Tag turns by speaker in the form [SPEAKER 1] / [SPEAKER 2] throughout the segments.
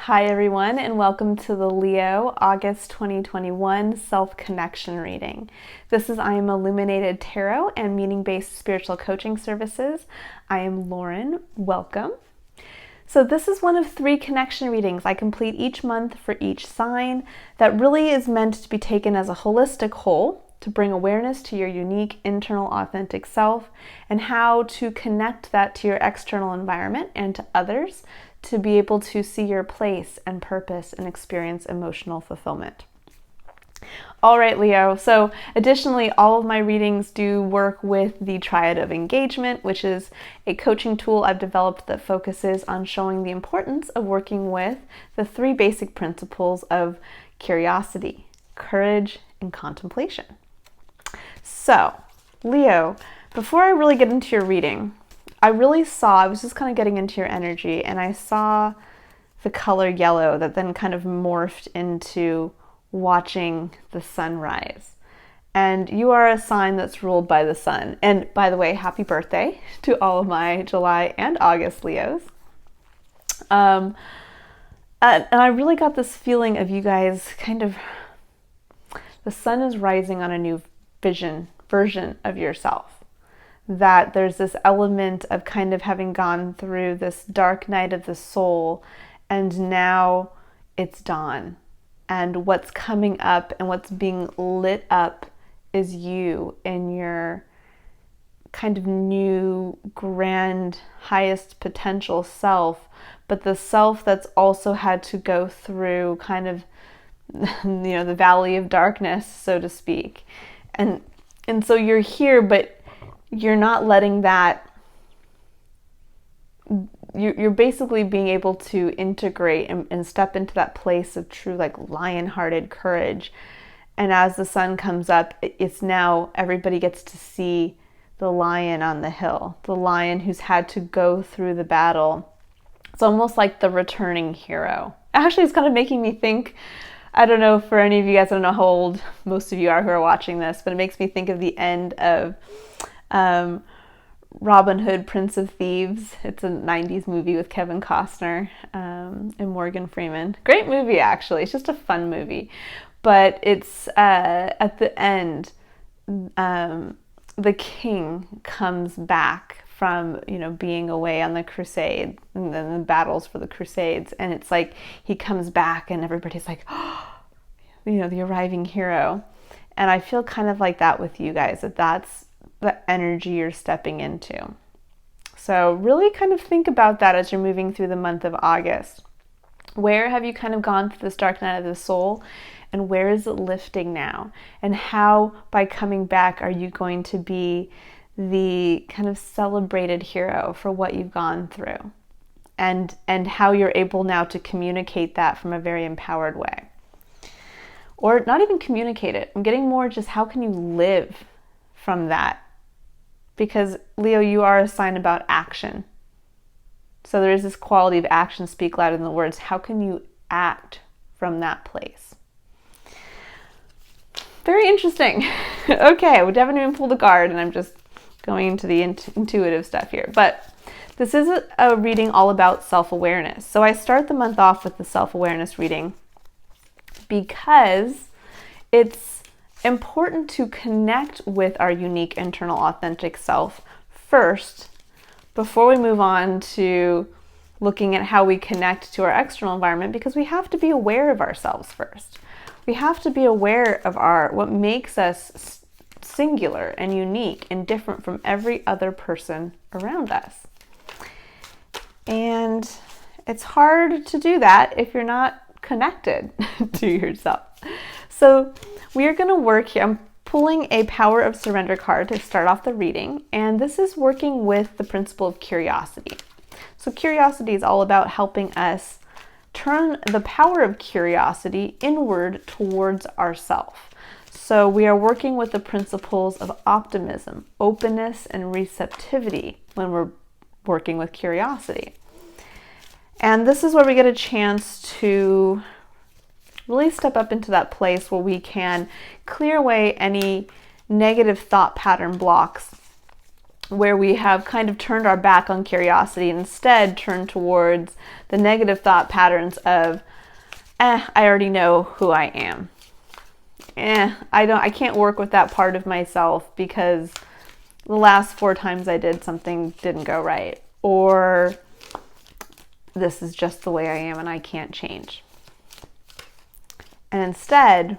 [SPEAKER 1] Hi everyone, and welcome to the Leo August 2021 Self-Connection Reading. This is I Am Illuminated Tarot and Meaning-Based Spiritual Coaching Services. I am Lauren. Welcome. So this is one of 3 connection readings I complete each month for each sign that really is meant to be taken as a holistic whole to bring awareness to your unique internal authentic self and how to connect that to your external environment and to others to be able to see your place and purpose and experience emotional fulfillment. All right, Leo. So additionally, all of my readings do work with the Triad of Engagement, which is a coaching tool I've developed that focuses on showing the importance of working with the 3 basic principles of curiosity, courage, and contemplation. So, Leo, before I really get into your reading, I was just kind of getting into your energy, and I saw the color yellow that then kind of morphed into watching the sunrise. And you are a sign that's ruled by the sun. And by the way, happy birthday to all of my July and August Leos. And I really got this feeling of you guys the sun is rising on a new version of yourself. That there's this element of kind of having gone through this dark night of the soul, and now it's dawn. And what's coming up and what's being lit up is you in your kind of new, grand, highest potential self, but the self that's also had to go through kind of, the valley of darkness, so to speak. And so you're here, but you're not letting that, you're basically being able to integrate and step into that place of true lion-hearted courage. And as the sun comes up, it's now everybody gets to see the lion on the hill, the lion who's had to go through the battle. It's almost like the returning hero. Actually, it's kind of making me think, I don't know for any of you guys, I don't know how old most of you are who are watching this, but it makes me think of the end of Robin Hood, Prince of Thieves. It's a 90s movie with Kevin Costner and Morgan Freeman. Great movie, actually. It's just a fun movie. But it's at the end, the king comes back from, being away on the crusade and then the battles for the crusades. And it's like he comes back and everybody's like, oh, the arriving hero. And I feel kind of like that with you guys, that's the energy you're stepping into. So really kind of think about that as you're moving through the month of August. Where have you kind of gone through this dark night of the soul, and where is it lifting now? And how, by coming back, are you going to be the kind of celebrated hero for what you've gone through? And how you're able now to communicate that from a very empowered way. Or not even communicate it. I'm getting more just how can you live from that? Because Leo, you are a sign about action. So there is this quality of action, speak louder than the words. How can you act from that place? Very interesting. Okay, we haven't even pulled a card, and I'm just going into the intuitive stuff here. But this is a reading all about self-awareness. So I start the month off with the self-awareness reading because it's important to connect with our unique internal authentic self first before we move on to looking at how we connect to our external environment, because we have to be aware of ourselves first. We have to be aware of what makes us singular and unique and different from every other person around us. And it's hard to do that if you're not connected to yourself. So we are going to work here. I'm pulling a Power of Surrender card to start off the reading, and this is working with the principle of curiosity. So curiosity is all about helping us turn the power of curiosity inward towards ourselves. So we are working with the principles of optimism, openness, and receptivity when we're working with curiosity. And this is where we get a chance to really step up into that place where we can clear away any negative thought pattern blocks where we have kind of turned our back on curiosity and instead turned towards the negative thought patterns of, I already know who I am. I can't work with that part of myself because the last 4 times I did something didn't go right. Or this is just the way I am and I can't change. And instead,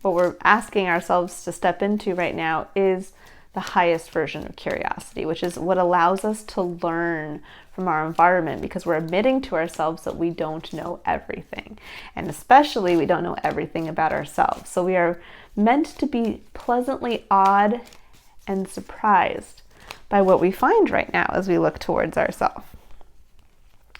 [SPEAKER 1] what we're asking ourselves to step into right now is the highest version of curiosity, which is what allows us to learn from our environment, because we're admitting to ourselves that we don't know everything. And especially we don't know everything about ourselves. So we are meant to be pleasantly awed and surprised by what we find right now as we look towards ourselves.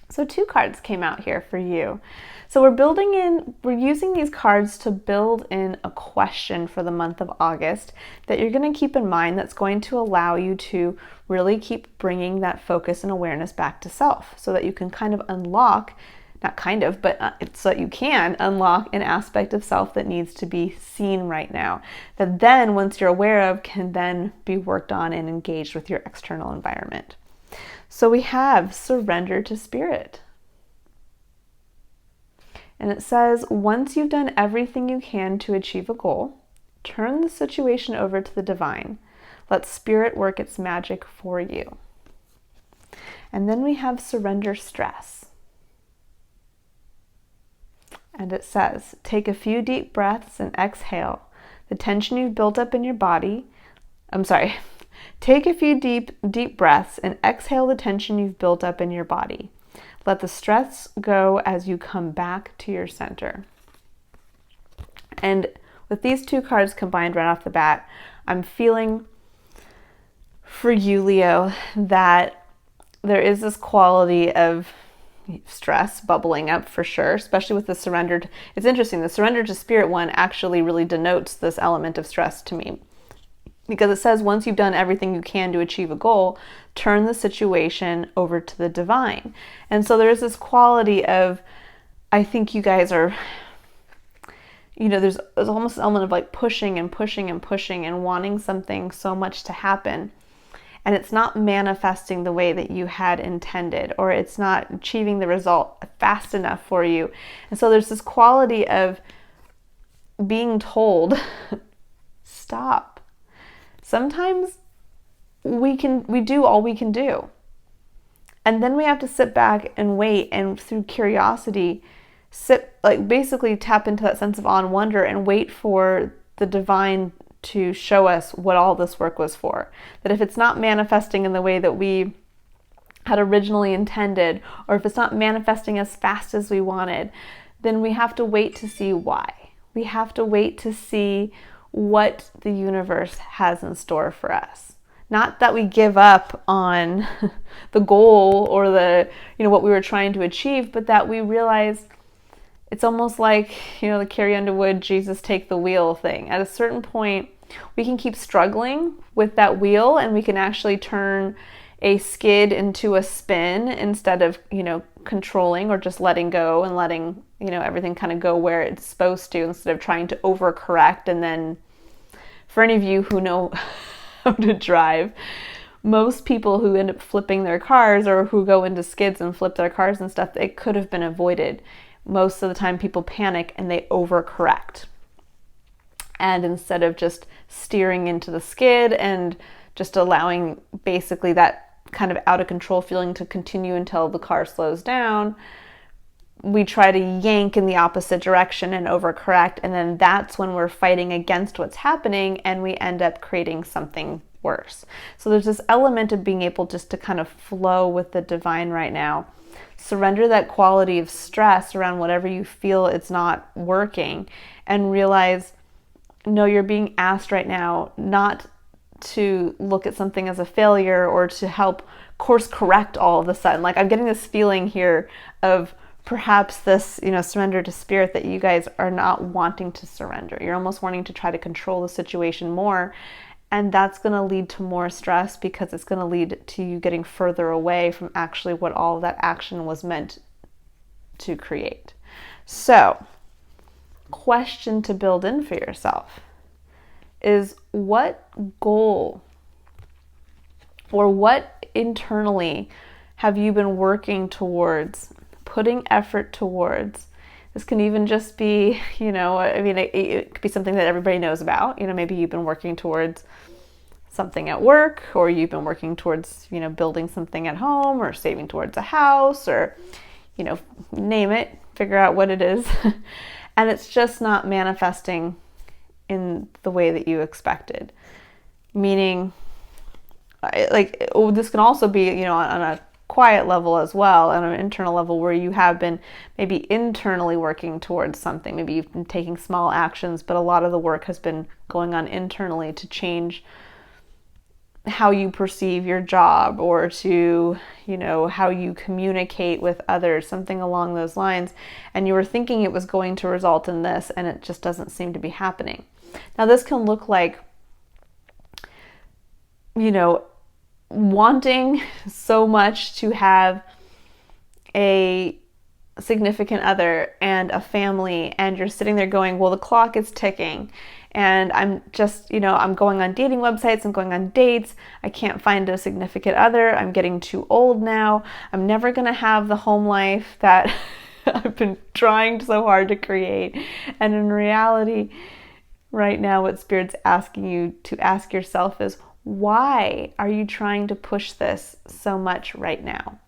[SPEAKER 1] So 2 cards came out here for you. So we're using these cards to build in a question for the month of August that you're going to keep in mind, that's going to allow you to really keep bringing that focus and awareness back to self, so that you can kind of unlock, so that you can unlock an aspect of self that needs to be seen right now, that then once you're aware of can then be worked on and engaged with your external environment. So we have surrender to spirit. And it says, once you've done everything you can to achieve a goal, turn the situation over to the divine. Let spirit work its magic for you. And then we have surrender stress. And it says, take a few deep breaths and exhale the tension you've built up in your body. Take a few deep breaths and exhale the tension you've built up in your body. Let the stress go as you come back to your center. And with these 2 cards combined right off the bat, I'm feeling for you, Leo, that there is this quality of stress bubbling up for sure, especially with the surrender. It's interesting, the surrender to spirit one actually really denotes this element of stress to me, because it says once you've done everything you can to achieve a goal, turn the situation over to the divine. And so there's this quality of, I think you guys are, there's almost an element of like pushing and pushing and pushing and wanting something so much to happen. And it's not manifesting the way that you had intended, or it's not achieving the result fast enough for you. And so there's this quality of being told, stop. Sometimes we do all we can do. And then we have to sit back and wait, and through curiosity, basically tap into that sense of awe and wonder and wait for the divine to show us what all this work was for. That if it's not manifesting in the way that we had originally intended, or if it's not manifesting as fast as we wanted, then we have to wait to see why. We have to wait to see what the universe has in store for us. Not that we give up on the goal or what we were trying to achieve, but that we realize it's almost like, the Carrie Underwood, Jesus take the wheel thing. At a certain point, we can keep struggling with that wheel, and we can actually turn a skid into a spin instead of, controlling or just letting go and letting, everything kind of go where it's supposed to, instead of trying to overcorrect. And then for any of you who know how to drive, most people who end up flipping their cars or who go into skids and flip their cars and stuff, it could have been avoided. Most of the time people panic and they overcorrect. And instead of just steering into the skid and just allowing basically that kind of out of control feeling to continue until the car slows down, we try to yank in the opposite direction and overcorrect, and then that's when we're fighting against what's happening and we end up creating something worse. So there's this element of being able just to kind of flow with the divine right now. Surrender that quality of stress around whatever you feel it's not working, and realize, no, you're being asked right now not to look at something as a failure or to help course correct all of a sudden. Like, I'm getting this feeling here of perhaps this, surrender to spirit, that you guys are not wanting to surrender. You're almost wanting to try to control the situation more. And that's going to lead to more stress, because it's going to lead to you getting further away from actually what all of that action was meant to create. So, question to build in for yourself is, what goal Or what internally have you been working towards, putting effort towards? This can even just be, it could be something that everybody knows about. Maybe you've been working towards something at work, or you've been working towards, building something at home, or saving towards a house, or, name it, figure out what it is. And it's just not manifesting in the way that you expected. Meaning, this can also be, on a quiet level as well, on an internal level, where you have been maybe internally working towards something. Maybe you've been taking small actions, but a lot of the work has been going on internally to change how you perceive your job, or to, how you communicate with others, something along those lines. And you were thinking it was going to result in this, and it just doesn't seem to be happening. Now, this can look like, wanting so much to have a significant other and a family, and you're sitting there going, well, the clock is ticking, and I'm just, I'm going on dating websites, I'm going on dates, I can't find a significant other, I'm getting too old now, I'm never going to have the home life that I've been trying so hard to create. And in reality, right now, what Spirit's asking you to ask yourself is, why are you trying to push this so much right now?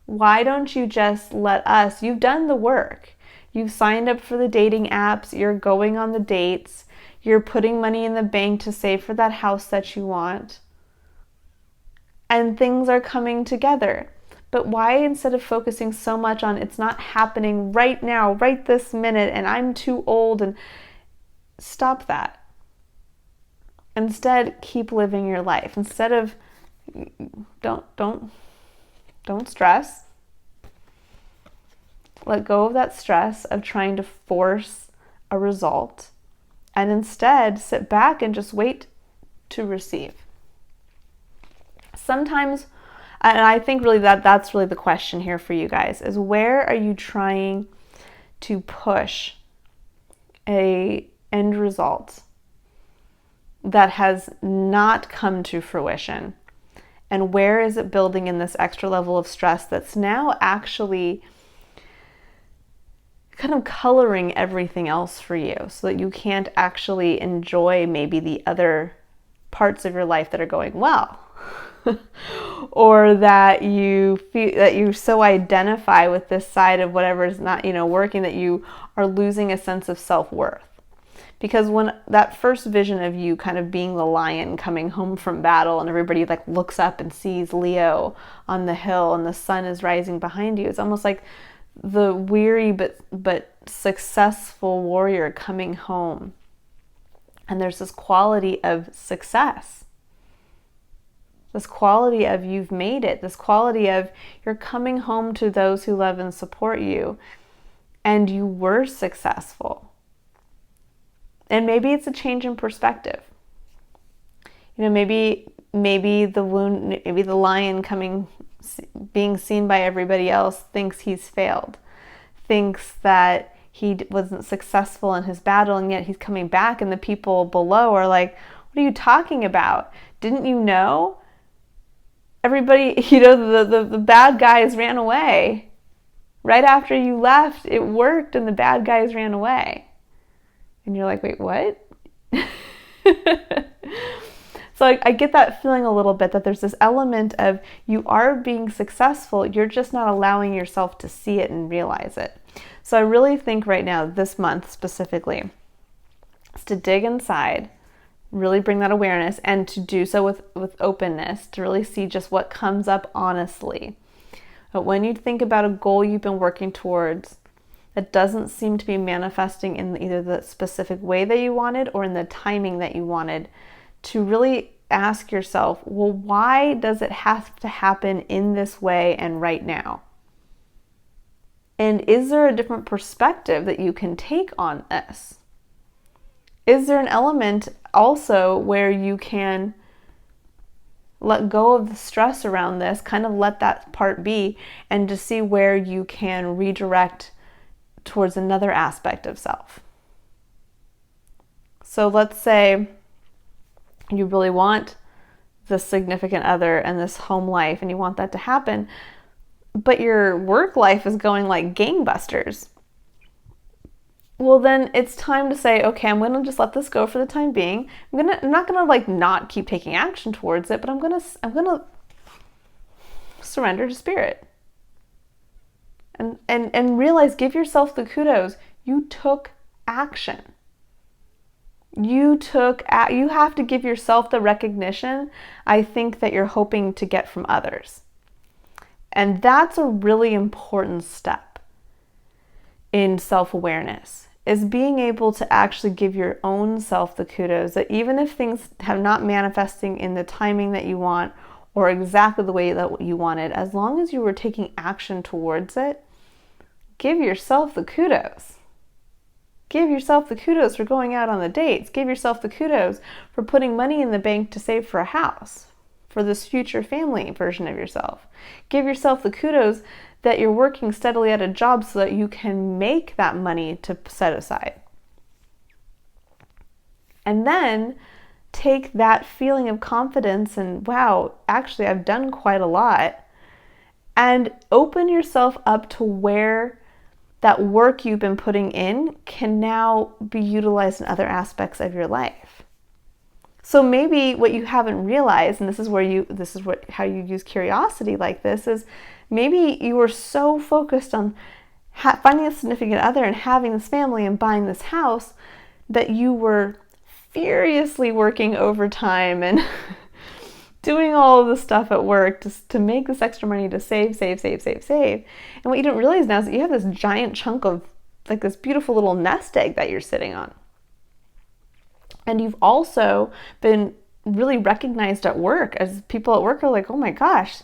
[SPEAKER 1] Why don't you just let us? You've done the work. You've signed up for the dating apps. You're going on the dates. You're putting money in the bank to save for that house that you want. And things are coming together. But why, instead of focusing so much on it's not happening right now, right this minute, and I'm too old, and stop that. Instead, keep living your life. Instead of, don't stress. Let go of that stress of trying to force a result, and instead sit back and just wait to receive. Sometimes, and I think really that's really the question here for you guys, is where are you trying to push a end result that has not come to fruition? And where is it building in this extra level of stress that's now actually kind of coloring everything else for you, so that you can't actually enjoy maybe the other parts of your life that are going well? Or that you feel that you so identify with this side of whatever is not, working, that you are losing a sense of self-worth. Because when that first vision of you kind of being the lion coming home from battle, and everybody looks up and sees Leo on the hill and the sun is rising behind you, it's almost like the weary but successful warrior coming home. And there's this quality of success, this quality of you've made it, this quality of you're coming home to those who love and support you, and you were successful. And maybe it's a change in perspective. Maybe the wound, maybe the lion being seen by everybody else thinks he's failed, thinks that he wasn't successful in his battle, and yet he's coming back, and the people below are like, what are you talking about? Didn't you know? Everybody, the bad guys ran away. Right after you left, it worked, and the bad guys ran away. And you're like, wait, what? So I get that feeling a little bit, that there's this element of you are being successful, you're just not allowing yourself to see it and realize it. So I really think right now, this month specifically, is to dig inside, really bring that awareness, and to do so with openness, to really see just what comes up honestly. But when you think about a goal you've been working towards that doesn't seem to be manifesting in either the specific way that you wanted or in the timing that you wanted, to really ask yourself, well, why does it have to happen in this way and right now? And is there a different perspective that you can take on this? Is there an element also where you can let go of the stress around this, kind of let that part be, and to see where you can redirect towards another aspect of self? So let's say you really want this significant other and this home life and you want that to happen, but your work life is going like gangbusters. Well, then it's time to say, okay, I'm going to just let this go for the time being. I'm not going to like not keep taking action towards it, but I'm going to surrender to spirit. And realize, give yourself the kudos. You took action. You have to give yourself the recognition, I think, that you're hoping to get from others. And that's a really important step in self-awareness, is being able to actually give your own self the kudos, that even if things have not manifesting in the timing that you want or exactly the way that you want it, as long as you were taking action towards it, give yourself the kudos. Give yourself the kudos for going out on the dates. Give yourself the kudos for putting money in the bank to save for a house, for this future family version of yourself. Give yourself the kudos that you're working steadily at a job so that you can make that money to set aside. And then take that feeling of confidence and, wow, actually I've done quite a lot, and open yourself up to where that work you've been putting in can now be utilized in other aspects of your life. So maybe what you haven't realized, and how you use curiosity like this, is maybe you were so focused on finding a significant other and having this family and buying this house that you were furiously working overtime and doing all of the stuff at work to make this extra money to save. And what you don't realize now is that you have this giant chunk of like this beautiful little nest egg that you're sitting on. And you've also been really recognized at work, as people at work are like, oh my gosh,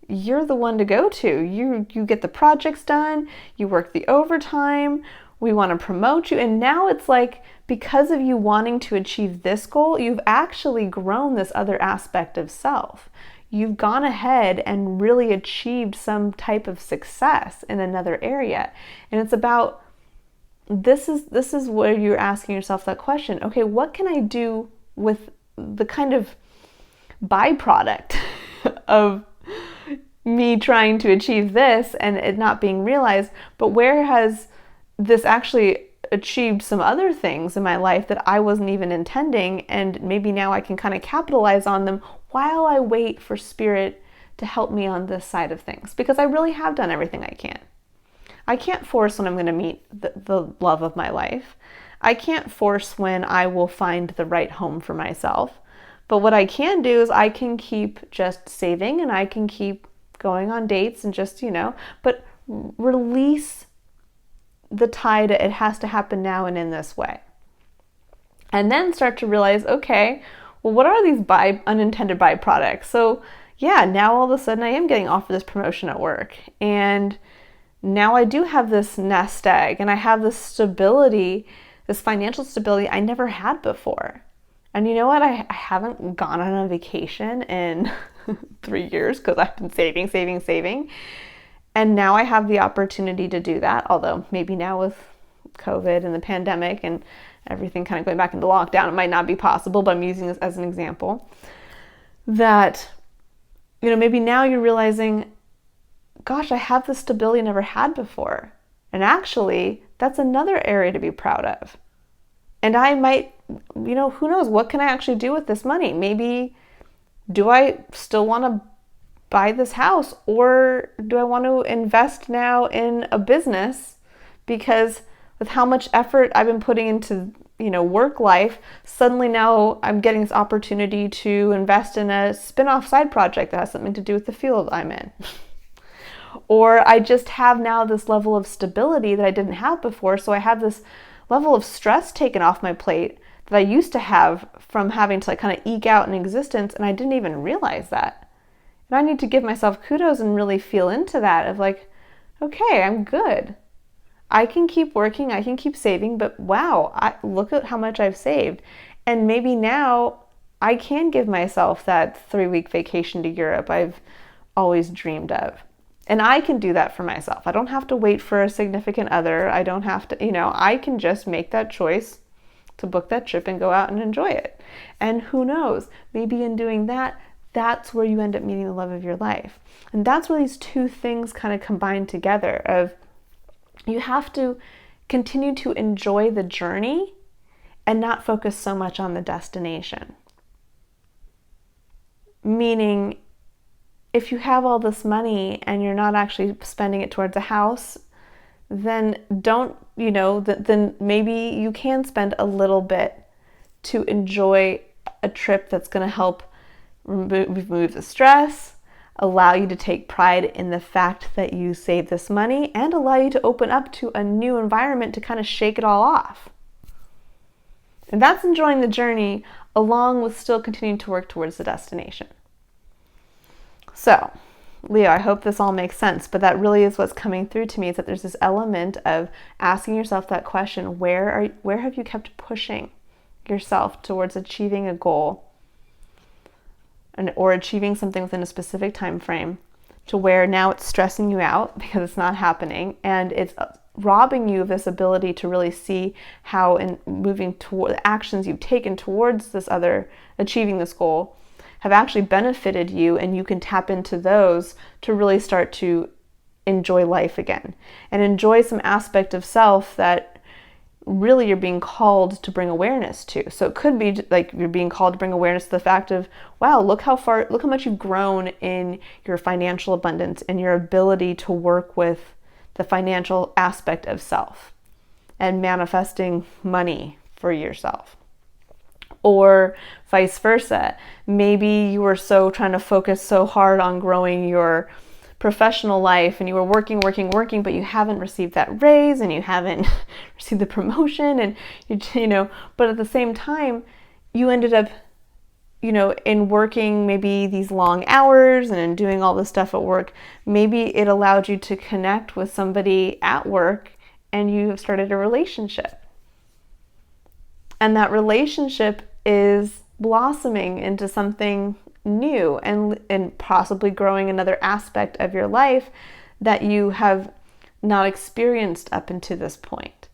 [SPEAKER 1] you're the one to go to. You get the projects done, you work the overtime, we want to promote you. And now it's like, because of you wanting to achieve this goal, you've actually grown this other aspect of self. You've gone ahead and really achieved some type of success in another area. And it's about, this is where you're asking yourself that question. Okay, what can I do with the kind of byproduct of me trying to achieve this and it not being realized, but where has this actually achieved some other things in my life that I wasn't even intending, and maybe now I can kind of capitalize on them while I wait for spirit to help me on this side of things, because I really have done everything I can. I can't force when I'm going to meet the love of my life. I can't force when I will find the right home for myself. But what I can do is I can keep just saving, and I can keep going on dates and just, but release the tide. It has to happen now and in this way. And then start to realize, okay, well, what are these unintended byproducts? So yeah, now all of a sudden I am getting offered this promotion at work, and now I do have this nest egg, and I have this stability, this financial stability I never had before. And you know what? I haven't gone on a vacation in 3 years because I've been saving. And now I have the opportunity to do that. Although maybe now with COVID and the pandemic and everything kind of going back into lockdown, it might not be possible, but I'm using this as an example. That, maybe now you're realizing, gosh, I have the stability I never had before. And actually, that's another area to be proud of. And I might, who knows, what can I actually do with this money? Maybe, do I still want to buy this house, or do I want to invest now in a business? Because with how much effort I've been putting into, work life, suddenly now I'm getting this opportunity to invest in a spin-off side project that has something to do with the field I'm in. Or I just have now this level of stability that I didn't have before, so I have this level of stress taken off my plate that I used to have from having to kind of eke out an existence, and I didn't even realize that. And I need to give myself kudos and really feel into that of like, okay, I'm good. I can keep working, I can keep saving, but wow, look at how much I've saved. And maybe now I can give myself that 3-week vacation to Europe I've always dreamed of. And I can do that for myself. I don't have to wait for a significant other. I don't have to, I can just make that choice to book that trip and go out and enjoy it. And who knows, maybe in doing that, that's where you end up meeting the love of your life. And that's where these two things kind of combine together of you have to continue to enjoy the journey and not focus so much on the destination. Meaning, if you have all this money and you're not actually spending it towards a house, then then maybe you can spend a little bit to enjoy a trip that's going to help remove the stress, allow you to take pride in the fact that you saved this money, and allow you to open up to a new environment to kind of shake it all off. And that's enjoying the journey along with still continuing to work towards the destination. So, Leo, I hope this all makes sense, but that really is what's coming through to me, is that there's this element of asking yourself that question, where have you kept pushing yourself towards achieving a goal or achieving something within a specific time frame, to where now it's stressing you out because it's not happening, and it's robbing you of this ability to really see how in moving toward the actions you've taken towards this other achieving this goal have actually benefited you, and you can tap into those to really start to enjoy life again and enjoy some aspect of self that really you're being called to bring awareness to. So it could be like you're being called to bring awareness to the fact of, wow, look how much you've grown in your financial abundance and your ability to work with the financial aspect of self and manifesting money for yourself. Or vice versa. Maybe you were trying to focus so hard on growing your professional life and you were working, but you haven't received that raise and you haven't received the promotion, and but at the same time, you ended up, in working maybe these long hours and in doing all this stuff at work, maybe it allowed you to connect with somebody at work and you have started a relationship. And that relationship is blossoming into something new and possibly growing another aspect of your life that you have not experienced up until this point.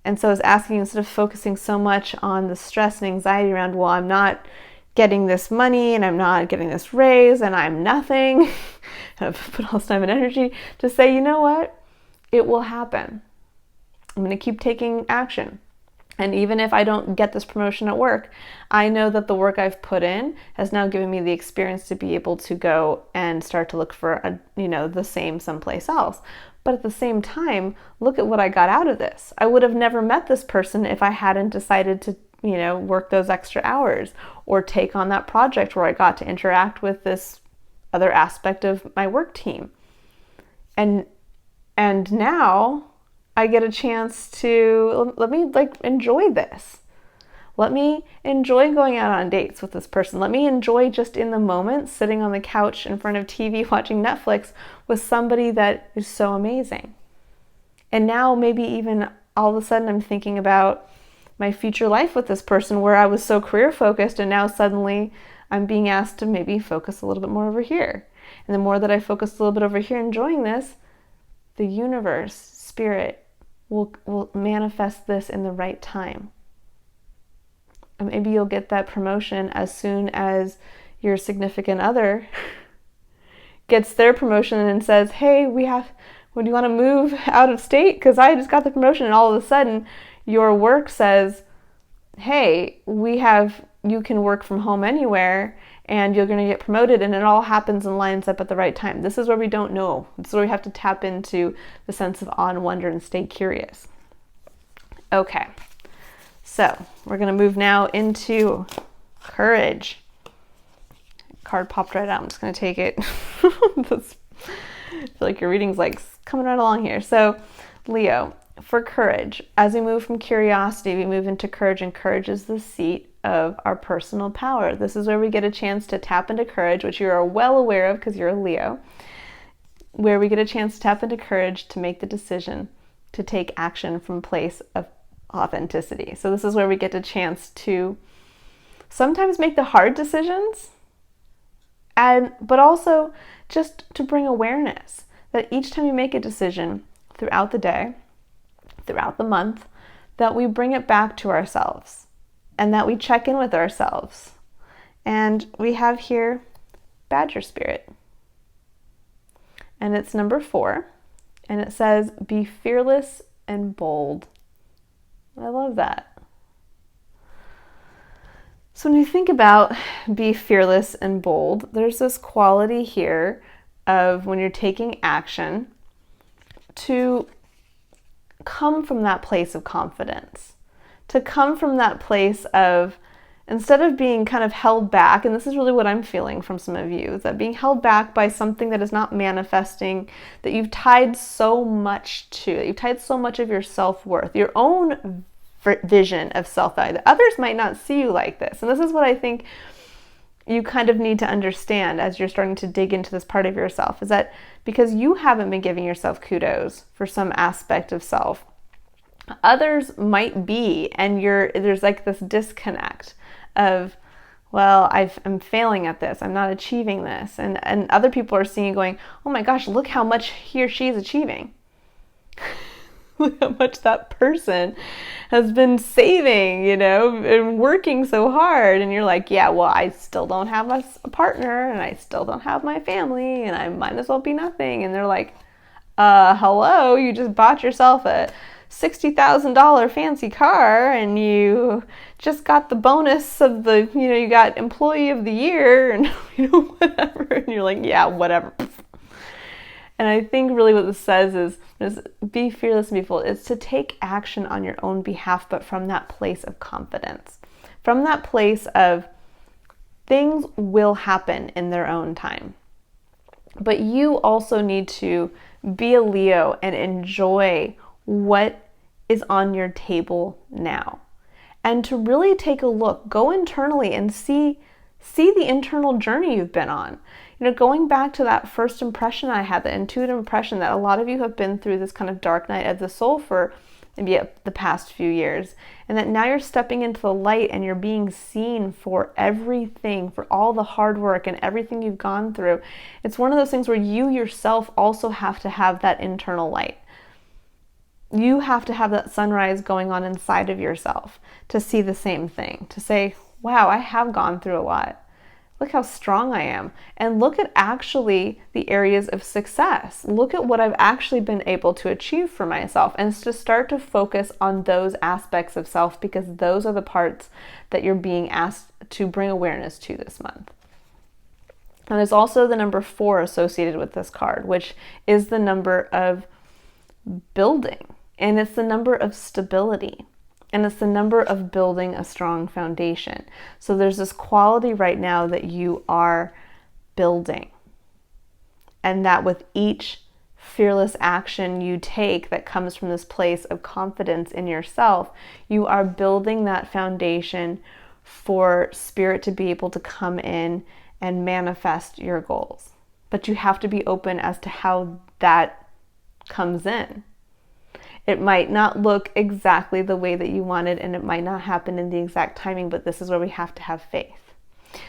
[SPEAKER 1] And so it's asking, instead of focusing so much on the stress and anxiety around, well, I'm not getting this money and I'm not getting this raise and I'm nothing, I've put all this time and energy, to say, you know what? It will happen. I'm going to keep taking action. And even if I don't get this promotion at work, I know that the work I've put in has now given me the experience to be able to go and start to look for the same someplace else. But at the same time, look at what I got out of this. I would have never met this person if I hadn't decided to, work those extra hours or take on that project where I got to interact with this other aspect of my work team. And now I get a chance to, let me enjoy this. Let me enjoy going out on dates with this person. Let me enjoy just in the moment sitting on the couch in front of TV watching Netflix with somebody that is so amazing. And now maybe even all of a sudden I'm thinking about my future life with this person, where I was so career focused and now suddenly I'm being asked to maybe focus a little bit more over here. And the more that I focus a little bit over here enjoying this, the universe, spirit, will manifest this in the right time. And maybe you'll get that promotion as soon as your significant other gets their promotion and says, hey, do you want to move out of state? Because I just got the promotion. And all of a sudden, your work says, hey, you can work from home anywhere and you're going to get promoted, and it all happens and lines up at the right time. This is where we don't know. This is where we have to tap into the sense of awe and wonder and stay curious. Okay, so we're going to move now into courage. Card popped right out. I'm just going to take it. I feel like your reading's coming right along here. So, Leo, for courage, as we move from curiosity, we move into courage, and courage is the seat of our personal power. This is where we get a chance to tap into courage, which you are well aware of because you're a Leo, where we get a chance to tap into courage to make the decision to take action from a place of authenticity. So this is where we get a chance to sometimes make the hard decisions, but also just to bring awareness that each time you make a decision throughout the day, throughout the month, that we bring it back to ourselves and that we check in with ourselves. And we have here Badger Spirit. And it's number 4. And it says, be fearless and bold. I love that. So when you think about be fearless and bold, there's this quality here of when you're taking action to come from that place of confidence, to come from that place of, instead of being kind of held back, and this is really what I'm feeling from some of you, is that being held back by something that is not manifesting, that you've tied so much to, that you've tied so much of your self-worth, your own vision of self-value, that others might not see you like this. And this is what I think you kind of need to understand as you're starting to dig into this part of yourself, is that because you haven't been giving yourself kudos for some aspect of self, others might be, and there's like this disconnect of, well, I'm failing at this, I'm not achieving this, and other people are seeing going, oh my gosh, look how much he or she is achieving. Look how much that person has been saving, and working so hard. And you're like, yeah, well, I still don't have a partner, and I still don't have my family, and I might as well be nothing. And they're like, hello, you just bought yourself a $60,000 fancy car, and you just got the bonus of you got employee of the year, and whatever. And you're like, yeah, whatever. And I think really what this says is be fearless and be bold. It's to take action on your own behalf, but from that place of confidence, from that place of things will happen in their own time. But you also need to be a Leo and enjoy what is on your table now. And to really take a look, go internally and see the internal journey you've been on. Going back to that first impression I had, the intuitive impression that a lot of you have been through this kind of dark night of the soul for maybe the past few years, and that now you're stepping into the light and you're being seen for everything, for all the hard work and everything you've gone through. It's one of those things where you yourself also have to have that internal light. You have to have that sunrise going on inside of yourself to see the same thing, to say, wow, I have gone through a lot. Look how strong I am. And look at actually the areas of success. Look at what I've actually been able to achieve for myself, and to start to focus on those aspects of self, because those are the parts that you're being asked to bring awareness to this month. And there's also the number 4 associated with this card, which is the number of building, and it's the number of stability. And it's the number of building a strong foundation. So there's this quality right now that you are building. And that with each fearless action you take that comes from this place of confidence in yourself, you are building that foundation for spirit to be able to come in and manifest your goals. But you have to be open as to how that comes in. It might not look exactly the way that you wanted, and it might not happen in the exact timing, but this is where we have to have faith.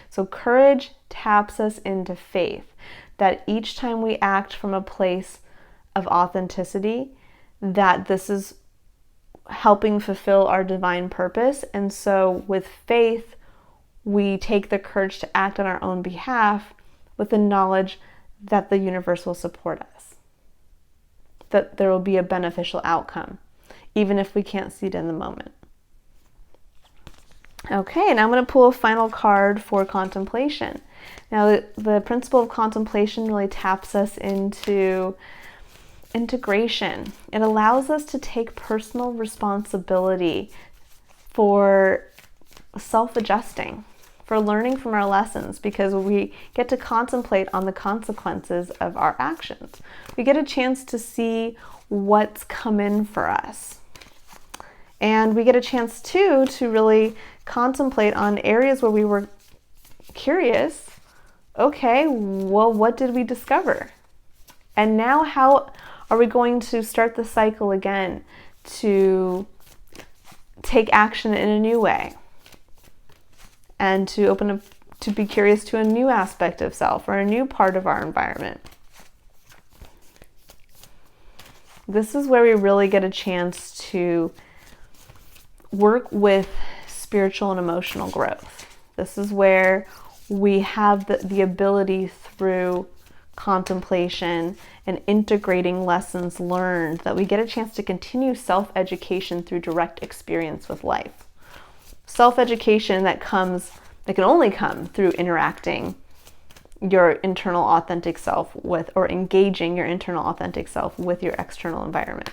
[SPEAKER 1] So courage taps us into faith, that each time we act from a place of authenticity, that this is helping fulfill our divine purpose. And so with faith, we take the courage to act on our own behalf with the knowledge that the universe will support us, that there will be a beneficial outcome, even if we can't see it in the moment. Okay, now I'm going to pull a final card for contemplation. Now, the principle of contemplation really taps us into integration. It allows us to take personal responsibility for self-adjusting, for learning from our lessons, because we get to contemplate on the consequences of our actions. We get a chance to see what's come in for us. And we get a chance too to really contemplate on areas where we were curious. Okay, well, what did we discover? And now how are we going to start the cycle again to take action in a new way? And to open up, to be curious to a new aspect of self or a new part of our environment. This is where we really get a chance to work with spiritual and emotional growth. This is where we have the ability through contemplation and integrating lessons learned that we get a chance to continue self-education through direct experience with life. Self-education that can only come through interacting your internal authentic self with, or engaging your internal authentic self with your external environment.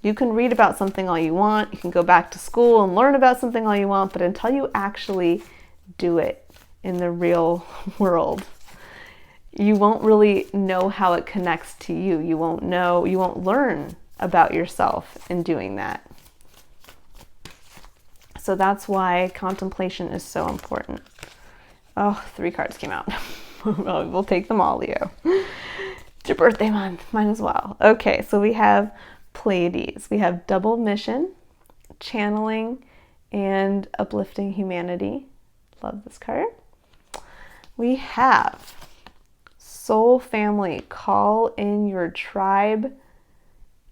[SPEAKER 1] You can read about something all you want, you can go back to school and learn about something all you want, but until you actually do it in the real world, you won't really know how it connects to you. You won't learn about yourself in doing that. So that's why contemplation is so important. Oh, 3 cards came out. We'll take them all, Leo. It's your birthday month. Mine as well. Okay, so we have Pleiades. We have double mission, channeling, and uplifting humanity. Love this card. We have soul family. Call in your tribe.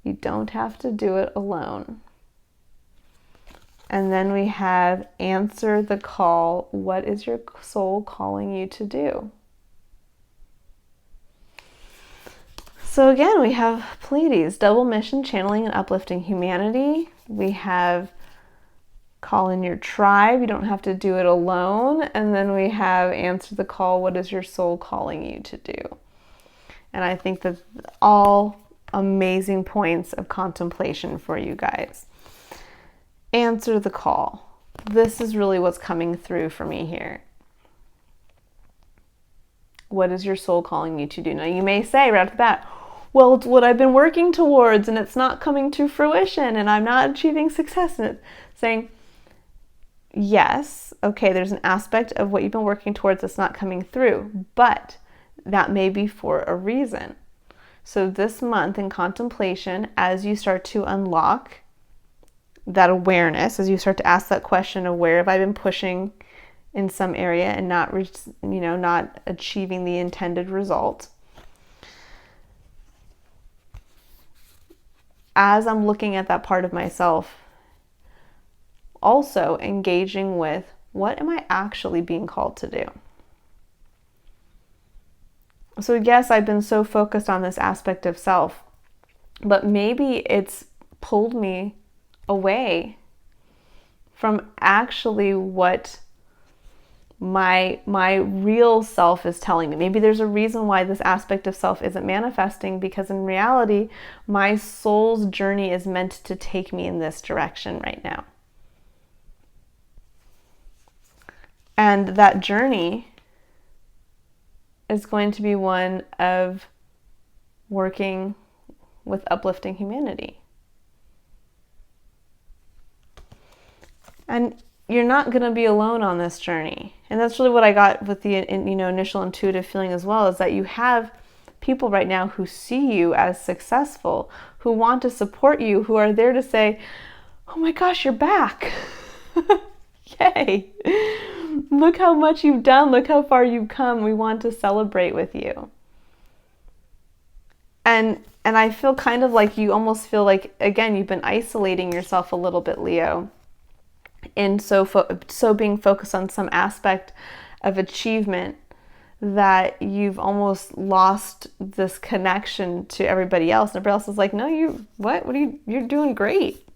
[SPEAKER 1] You don't have to do it alone. And then we have answer the call. What is your soul calling you to do? So again, we have Pleiades, double mission, channeling and uplifting humanity. We have call in your tribe. You don't have to do it alone. And then we have answer the call. What is your soul calling you to do? And I think that all amazing points of contemplation for you guys. Answer the call. This is really what's coming through for me here. What is your soul calling you to do? Now you may say right off the bat, well, it's what I've been working towards and it's not coming to fruition and I'm not achieving success. And it's saying, yes, okay, there's an aspect of what you've been working towards that's not coming through, but that may be for a reason. So this month in contemplation, as you start to unlock that awareness, as you start to ask that question of where have I been pushing in some area and not achieving the intended result. As I'm looking at that part of myself, also engaging with what am I actually being called to do? So yes, I've been so focused on this aspect of self, but maybe it's pulled me away from actually what my real self is telling me. Maybe there's a reason why this aspect of self isn't manifesting, because in reality, my soul's journey is meant to take me in this direction right now. And that journey is going to be one of working with uplifting humanity. And you're not going to be alone on this journey. And that's really what I got with the initial intuitive feeling as well, is that you have people right now who see you as successful, who want to support you, who are there to say, oh my gosh, you're back. Yay. Look how much you've done. Look how far you've come. We want to celebrate with you. And I feel kind of like you almost feel like, again, you've been isolating yourself a little bit, Leo. And so being focused on some aspect of achievement that you've almost lost this connection to everybody else. And everybody else is like, no, you're doing great.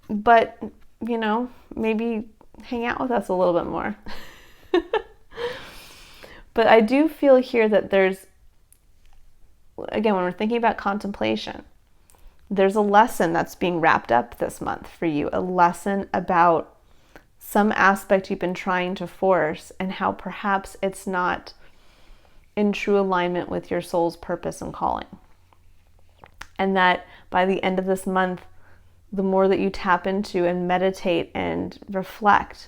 [SPEAKER 1] But, maybe hang out with us a little bit more. But I do feel here that there's, again, when we're thinking about contemplation, there's a lesson that's being wrapped up this month for you, a lesson about some aspect you've been trying to force and how perhaps it's not in true alignment with your soul's purpose and calling. And that by the end of this month, the more that you tap into and meditate and reflect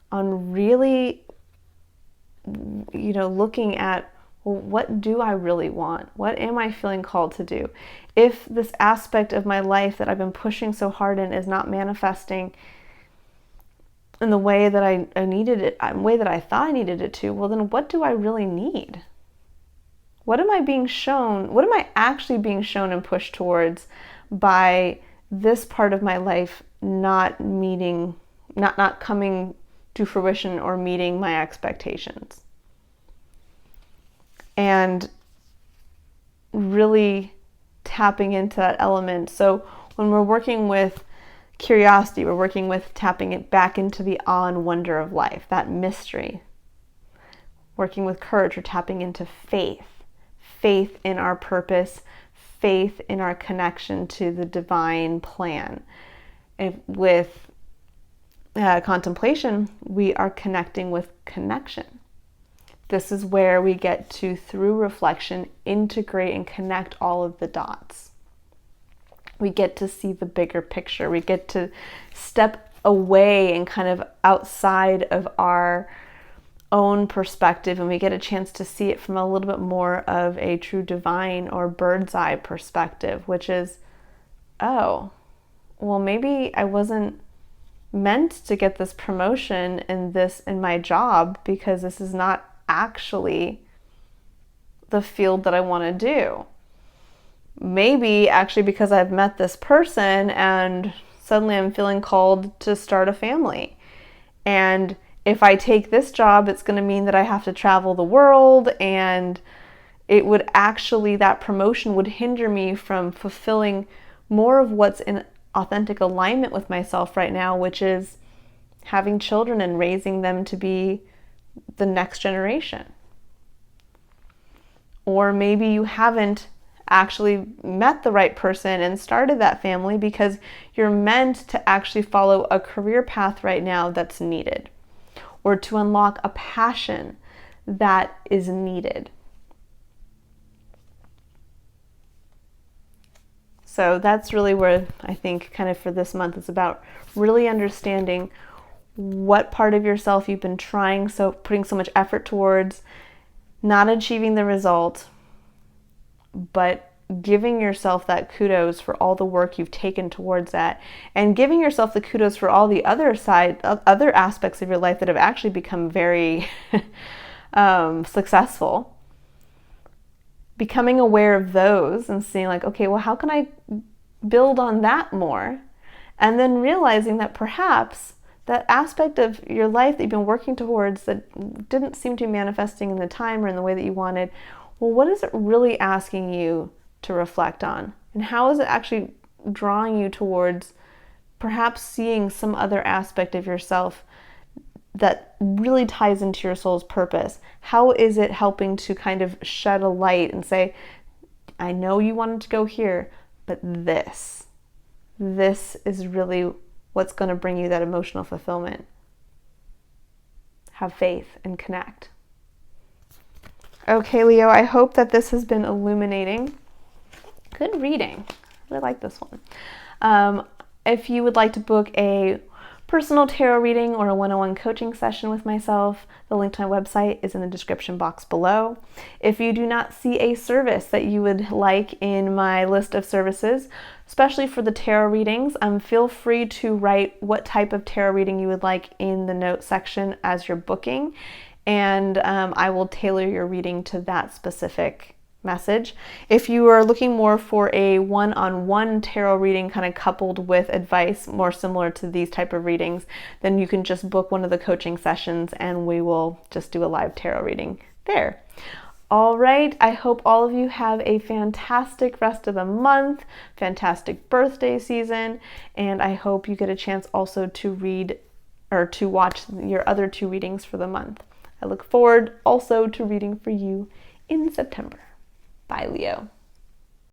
[SPEAKER 1] on really, looking at, well, what do I really want? What am I feeling called to do? If this aspect of my life that I've been pushing so hard in is not manifesting in the way that I needed it, the way that I thought I needed it to, well, then what do I really need? What am I being shown? What am I actually being shown and pushed towards by this part of my life not coming to fruition or meeting my expectations. And really tapping into that element. So when we're working with curiosity, we're working with tapping it back into the awe and wonder of life, that mystery. Working with courage, we're tapping into faith in our purpose, faith in our connection to the divine plan. With contemplation, we are connecting with connection. This is where we get to, through reflection, integrate and connect all of the dots. We get to see the bigger picture. We get to step away and kind of outside of our own perspective, and we get a chance to see it from a little bit more of a true divine or bird's eye perspective, which is, oh, well, maybe I wasn't meant to get this promotion in my job, because this is not actually the field that I want to do. Maybe actually because I've met this person and suddenly I'm feeling called to start a family. And if I take this job, it's going to mean that I have to travel the world, and it would actually, that promotion would hinder me from fulfilling more of what's in authentic alignment with myself right now, which is having children and raising them to be the next generation. Or maybe you haven't actually met the right person and started that family because you're meant to actually follow a career path right now that's needed, or to unlock a passion that is needed. So that's really where I think kind of for this month it's about really understanding what part of yourself you've been putting so much effort towards, not achieving the result, but giving yourself that kudos for all the work you've taken towards that, and giving yourself the kudos for all the other aspects of your life that have actually become very successful. Becoming aware of those and seeing like, okay, well, how can I build on that more? And then realizing that perhaps that aspect of your life that you've been working towards that didn't seem to be manifesting in the time or in the way that you wanted, well, what is it really asking you to reflect on? And how is it actually drawing you towards perhaps seeing some other aspect of yourself that really ties into your soul's purpose? How is it helping to kind of shed a light and say, I know you wanted to go here, but this is really what's going to bring you that emotional fulfillment. Have faith and connect. Okay, Leo, I hope that this has been illuminating. Good reading. I really like this one. If you would like to book a personal tarot reading or a one-on-one coaching session with myself, the link to my website is in the description box below. If you do not see a service that you would like in my list of services, especially for the tarot readings, feel free to write what type of tarot reading you would like in the note section as you're booking, and I will tailor your reading to that specific message. If you are looking more for a one-on-one tarot reading kind of coupled with advice more similar to these type of readings, then you can just book one of the coaching sessions and we will just do a live tarot reading there. All right, I hope all of you have a fantastic rest of the month, fantastic birthday season, and I hope you get a chance also to read or to watch your other 2 readings for the month. I look forward also to reading for you in September. Bye, Leo.